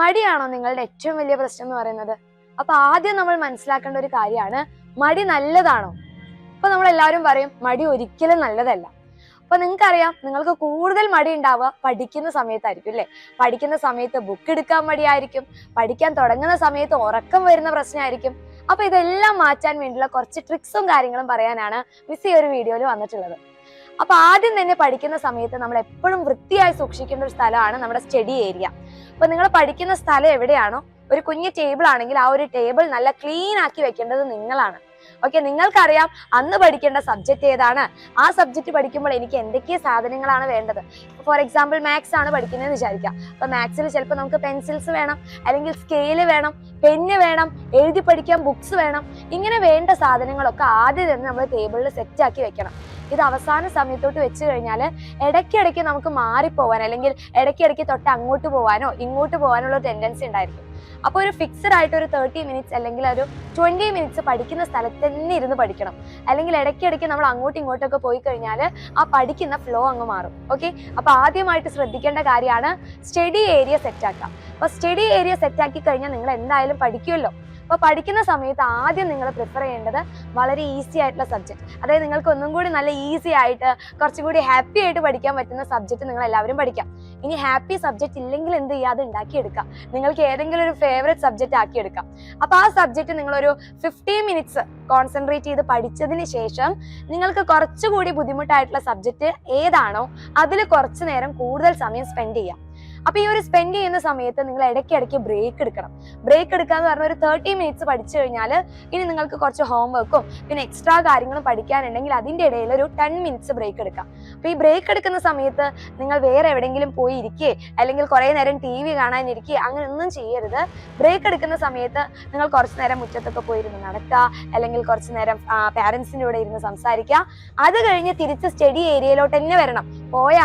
മടിയാണോ നിങ്ങളുടെ ഏറ്റവും വലിയ പ്രശ്നം എന്ന് പറയുന്നത്? അപ്പൊ ആദ്യം നമ്മൾ മനസ്സിലാക്കേണ്ട ഒരു കാര്യമാണ്, മടി നല്ലതാണോ? അപ്പൊ നമ്മൾ എല്ലാവരും പറയും മടി ഒരിക്കലും നല്ലതല്ല. അപ്പൊ നിങ്ങൾക്കറിയാം, നിങ്ങൾക്ക് കൂടുതൽ മടി ഉണ്ടാവുക പഠിക്കുന്ന സമയത്തായിരിക്കും അല്ലെ? പഠിക്കുന്ന സമയത്ത് ബുക്ക് എടുക്കാൻ മടിയായിരിക്കും, പഠിക്കാൻ തുടങ്ങുന്ന സമയത്ത് ഉറക്കം വരുന്ന പ്രശ്നമായിരിക്കും. അപ്പൊ ഇതെല്ലാം മാറ്റാൻ വേണ്ടിയുള്ള കുറച്ച് ട്രിക്സും കാര്യങ്ങളും പറയാനാണ് മിസ് ഈ ഒരു വീഡിയോയിൽ വന്നിട്ടുള്ളത്. അപ്പൊ ആദ്യം തന്നെ പഠിക്കുന്ന സമയത്ത് നമ്മൾ എപ്പോഴും വൃത്തിയായി സൂക്ഷിക്കേണ്ട ഒരു സ്ഥലമാണ് നമ്മുടെ സ്റ്റഡി ഏരിയ. അപ്പൊ നിങ്ങൾ പഠിക്കുന്ന സ്ഥലം എവിടെയാണോ, ഒരു കുഞ്ഞു ടേബിൾ ആണെങ്കിൽ ആ ഒരു ടേബിൾ നല്ല ക്ലീൻ ആക്കി വെക്കേണ്ടത് നിങ്ങളാണ്. ഓക്കെ, നിങ്ങൾക്കറിയാം അന്ന് പഠിക്കേണ്ട സബ്ജക്ട് ഏതാണ്, ആ സബ്ജക്ട് പഠിക്കുമ്പോൾ എനിക്ക് എന്തൊക്കെ സാധനങ്ങളാണ് വേണ്ടത്. ഫോർ എക്സാമ്പിൾ മാത്സ് ആണ് പഠിക്കുന്നതെന്ന് വിചാരിക്കാം. അപ്പൊ മാത്സിൽ ചിലപ്പോൾ നമുക്ക് പെൻസിൽസ് വേണം, അല്ലെങ്കിൽ സ്കെയില് വേണം, പെന്ന് വേണം, എഴുതി പഠിക്കാൻ ബുക്സ് വേണം. ഇങ്ങനെ വേണ്ട സാധനങ്ങളൊക്കെ ആദ്യം തന്നെ നമ്മൾ ടേബിളിൽ സെറ്റ് ആക്കി വെക്കണം. ഇത് അവസാന സമയത്തോട്ട് വെച്ച് കഴിഞ്ഞാൽ ഇടയ്ക്കിടയ്ക്ക് നമുക്ക് മാറിപ്പോവാൻ, അല്ലെങ്കിൽ ഇടയ്ക്കിടയ്ക്ക് തൊട്ട് അങ്ങോട്ട് പോകാനോ ഇങ്ങോട്ട് പോകാനുള്ള ടെൻഡൻസി ഉണ്ടായിരിക്കും. അപ്പോൾ ഒരു ഫിക്സഡ് ആയിട്ട് ഒരു 30 മിനിറ്റ്സ് അല്ലെങ്കിൽ ഒരു 20 മിനിറ്റ്സ് പഠിക്കുന്ന സ്ഥലത്ത് തന്നെ ഇരുന്ന് പഠിക്കണം. അല്ലെങ്കിൽ ഇടയ്ക്കിടയ്ക്ക് നമ്മൾ അങ്ങോട്ടും ഇങ്ങോട്ടൊക്കെ പോയി കഴിഞ്ഞാൽ ആ പഠിക്കുന്ന ഫ്ലോ അങ്ങ് മാറും. ഓക്കെ, അപ്പൊ ആദ്യമായിട്ട് ശ്രദ്ധിക്കേണ്ട കാര്യമാണ് സ്റ്റഡി ഏരിയ സെറ്റ് ആക്കുക. അപ്പൊ സ്റ്റഡി ഏരിയ സെറ്റ് ആക്കി കഴിഞ്ഞാൽ നിങ്ങൾ എന്തായാലും പഠിക്കുമല്ലോ. അപ്പൊ പഠിക്കുന്ന സമയത്ത് ആദ്യം നിങ്ങൾ പ്രിഫർ ചെയ്യേണ്ടത് വളരെ ഈസി ആയിട്ടുള്ള സബ്ജക്ട്, അതായത് നിങ്ങൾക്ക് ഒന്നും കൂടി നല്ല ഈസി ആയിട്ട് കുറച്ചും കൂടി ഹാപ്പി ആയിട്ട് പഠിക്കാൻ പറ്റുന്ന സബ്ജക്ട് നിങ്ങൾ എല്ലാവരും പഠിക്കാം. ഇനി ഹാപ്പി സബ്ജക്ട് ഇല്ലെങ്കിൽ എന്ത് ചെയ്യുക, അത് ഉണ്ടാക്കിയെടുക്കാം. നിങ്ങൾക്ക് ഏതെങ്കിലും ഒരു ഫേവറേറ്റ് സബ്ജക്ട് ആക്കിയെടുക്കാം. അപ്പൊ ആ സബ്ജക്ട് നിങ്ങളൊരു 15 മിനിറ്റ്സ് കോൺസെൻട്രേറ്റ് ചെയ്ത് പഠിച്ചതിന് ശേഷം നിങ്ങൾക്ക് കുറച്ചുകൂടി ബുദ്ധിമുട്ടായിട്ടുള്ള സബ്ജക്ട് ഏതാണോ അതിൽ കുറച്ചു നേരം കൂടുതൽ സമയം സ്പെൻഡ് ചെയ്യാം. അപ്പൊ ഈ ഒരു സ്പെൻഡ് ചെയ്യുന്ന സമയത്ത് നിങ്ങൾ ഇടയ്ക്കിടയ്ക്ക് ബ്രേക്ക് എടുക്കണം. ബ്രേക്ക് എടുക്കാന്ന് പറഞ്ഞാൽ ഒരു 30 മിനിറ്റ്സ് പഠിച്ചു കഴിഞ്ഞാൽ ഇനി നിങ്ങൾക്ക് കുറച്ച് ഹോംവർക്കും പിന്നെ എക്സ്ട്രാ കാര്യങ്ങളും പഠിക്കാനുണ്ടെങ്കിൽ അതിന്റെ ഇടയിൽ ഒരു 10 മിനിറ്റ്സ് ബ്രേക്ക് എടുക്കാം. അപ്പൊ ഈ ബ്രേക്ക് എടുക്കുന്ന സമയത്ത് നിങ്ങൾ വേറെ എവിടെയെങ്കിലും പോയി ഇരിക്കുക, അല്ലെങ്കിൽ കുറെ നേരം TV കാണാനിരിക്കുക, അങ്ങനെ ഒന്നും ചെയ്യരുത്. ബ്രേക്ക് എടുക്കുന്ന സമയത്ത് നിങ്ങൾ കുറച്ചു നേരം മുറ്റത്തൊക്കെ പോയിരുന്ന് നടക്കുക, അല്ലെങ്കിൽ കുറച്ചു നേരം പാരന്റ്സിന്റെ കൂടെ ഇരുന്ന് സംസാരിക്കുക. അത് കഴിഞ്ഞ് തിരിച്ച് സ്റ്റഡി ഏരിയയിലോട്ട് തന്നെ വരണം.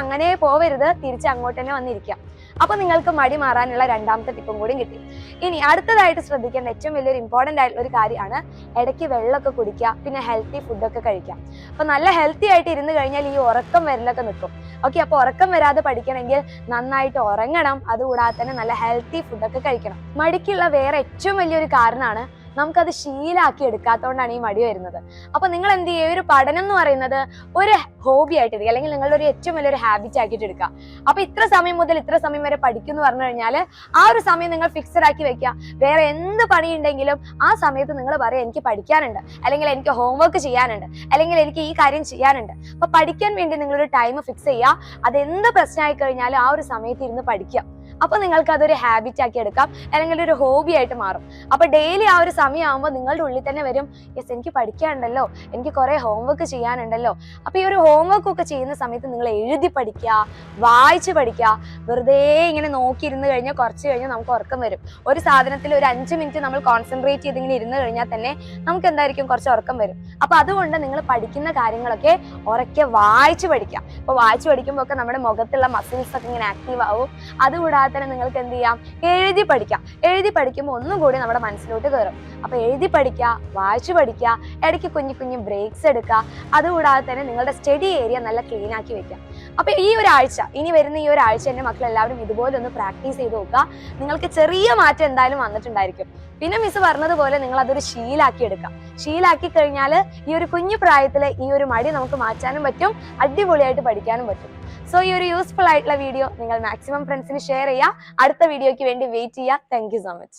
അങ്ങനെ പോവരുത്, തിരിച്ച് അങ്ങോട്ട് തന്നെ വന്നിരിക്കാം. അപ്പൊ നിങ്ങൾക്ക് മടി മാറാനുള്ള രണ്ടാമത്തെ ടിപ്പും കൂടി കിട്ടി. ഇനി അടുത്തതായിട്ട് ശ്രദ്ധിക്കേണ്ട ഏറ്റവും വലിയൊരു ഇമ്പോർട്ടന്റ് ആയിട്ടുള്ള ഒരു കാര്യമാണ് ഇടയ്ക്ക് വെള്ളമൊക്കെ കുടിക്കുക, പിന്നെ ഹെൽത്തി ഫുഡൊക്കെ കഴിക്കാം. അപ്പൊ നല്ല ഹെൽത്തി ആയിട്ട് ഇരുന്ന് കഴിഞ്ഞാൽ ഈ ഉറക്കം വരലൊക്കെ നിൽക്കും. ഓക്കെ, അപ്പൊ ഉറക്കം വരാതെ പഠിക്കണമെങ്കിൽ നന്നായിട്ട് ഉറങ്ങണം, അതുകൂടാതെ തന്നെ നല്ല ഹെൽത്തി ഫുഡൊക്കെ കഴിക്കണം. മടിക്കുള്ള വേറെ ഏറ്റവും വലിയൊരു കാരണമാണ് നമുക്കത് ശീലാക്കി എടുക്കാത്തതുകൊണ്ടാണ് ഈ മടി വരുന്നത്. അപ്പൊ നിങ്ങൾ എന്ത് ചെയ്യുക, ഒരു പഠനം എന്ന് പറയുന്നത് ഒരു ഹോബി ആയിട്ട് എടുക്കുക, അല്ലെങ്കിൽ നിങ്ങളുടെ ഒരു ഏറ്റവും വലിയൊരു ഹാബിറ്റ് ആക്കിയിട്ട് എടുക്കുക. അപ്പൊ ഇത്ര സമയം മുതൽ ഇത്ര സമയം വരെ പഠിക്കും എന്ന് പറഞ്ഞു കഴിഞ്ഞാൽ ആ ഒരു സമയം നിങ്ങൾ ഫിക്സഡ് ആക്കി വെക്കുക. വേറെ എന്ത് പണി ഉണ്ടെങ്കിലും ആ സമയത്ത് നിങ്ങൾ പറയാം എനിക്ക് പഠിക്കാനുണ്ട്, അല്ലെങ്കിൽ എനിക്ക് ഹോംവർക്ക് ചെയ്യാനുണ്ട്, അല്ലെങ്കിൽ എനിക്ക് ഈ കാര്യം ചെയ്യാനുണ്ട്. അപ്പൊ പഠിക്കാൻ വേണ്ടി നിങ്ങളൊരു ടൈം ഫിക്സ് ചെയ്യുക. അതെന്ത് പ്രശ്നമായി കഴിഞ്ഞാലും ആ ഒരു സമയത്ത് ഇരുന്ന് പഠിക്കുക. അപ്പൊ നിങ്ങൾക്ക് അതൊരു ഹാബിറ്റ് ആക്കി എടുക്കാം, അല്ലെങ്കിൽ ഒരു ഹോബി ആയിട്ട് മാറും. അപ്പൊ ഡെയിലി ആ ഒരു സമയമാകുമ്പോൾ നിങ്ങളുടെ ഉള്ളിൽ തന്നെ വരും, യെസ് എനിക്ക് പഠിക്കാനുണ്ടല്ലോ, എനിക്ക് കുറെ ഹോംവർക്ക് ചെയ്യാനുണ്ടല്ലോ. അപ്പൊ ഈ ഒരു ഹോംവർക്ക് ഒക്കെ ചെയ്യുന്ന സമയത്ത് നിങ്ങൾ എഴുതി പഠിക്കുക, വായിച്ച് പഠിക്കുക. വെറുതെ ഇങ്ങനെ നോക്കിയിരുന്ന് കഴിഞ്ഞാൽ കുറച്ച് കഴിഞ്ഞാൽ നമുക്ക് ഉറക്കം വരും. ഒരു സാധനത്തിൽ ഒരു 5 മിനിറ്റ് നമ്മൾ കോൺസെൻട്രേറ്റ് ചെയ്ത് ഇങ്ങനെ ഇരുന്ന് കഴിഞ്ഞാൽ തന്നെ നമുക്ക് എന്തായിരിക്കും, കുറച്ച് ഉറക്കം വരും. അപ്പൊ അതുകൊണ്ട് നിങ്ങൾ പഠിക്കുന്ന കാര്യങ്ങളൊക്കെ ഉറക്കെ വായിച്ച് പഠിക്കുക. അപ്പൊ വായിച്ച് പഠിക്കുമ്പോൾ ഒക്കെ നമ്മുടെ മുഖത്തുള്ള മസിൽസ് ഒക്കെ ഇങ്ങനെ ആക്റ്റീവ് ആവും. അതുകൂടാതെ തന്നെ നിങ്ങൾക്ക് എന്ത് ചെയ്യാം, എഴുതി പഠിക്കാം. എഴുതി പഠിക്കുമ്പോൾ ഒന്നും കൂടി നമ്മുടെ മനസ്സിലോട്ട് കയറും. അപ്പൊ എഴുതി പഠിക്കുക, വായിച്ചു പഠിക്കുക, ഇടയ്ക്ക് കുഞ്ഞു കുഞ്ഞു ബ്രേക്സ് എടുക്കുക. അതുകൂടാതെ തന്നെ നിങ്ങളുടെ സ്റ്റഡി ഏരിയ നല്ല ക്ലീൻ ആക്കി വെക്കുക. അപ്പൊ ഈ ഒരാഴ്ച, ഇനി വരുന്ന ഈ ഒരാഴ്ച എന്റെ മക്കൾ എല്ലാവരും ഇതുപോലെ ഒന്ന് പ്രാക്ടീസ് ചെയ്ത് നോക്കുക. നിങ്ങൾക്ക് ചെറിയ മാറ്റം എന്തായാലും വന്നിട്ടുണ്ടായിരിക്കും. പിന്നെ മിസ് പറഞ്ഞതുപോലെ നിങ്ങൾ അതൊരു ശീലാക്കി എടുക്കാം. ശീലാക്കി കഴിഞ്ഞാൽ ഈ ഒരു കുഞ്ഞു പ്രായത്തില് ഈ ഒരു മടി നമുക്ക് മാറ്റാനും പറ്റും, അടിപൊളിയായിട്ട് പഠിക്കാനും പറ്റും. സോ ഈ ഒരു യൂസ്ഫുൾ ആയിട്ടുള്ള വീഡിയോ നിങ്ങൾ മാക്സിമം ഫ്രണ്ട്സിന് ഷെയർ ചെയ്യുക. അടുത്ത വീഡിയോയ്ക്ക് വേണ്ടി വെയിറ്റ് ചെയ്യുക. Thank you so much.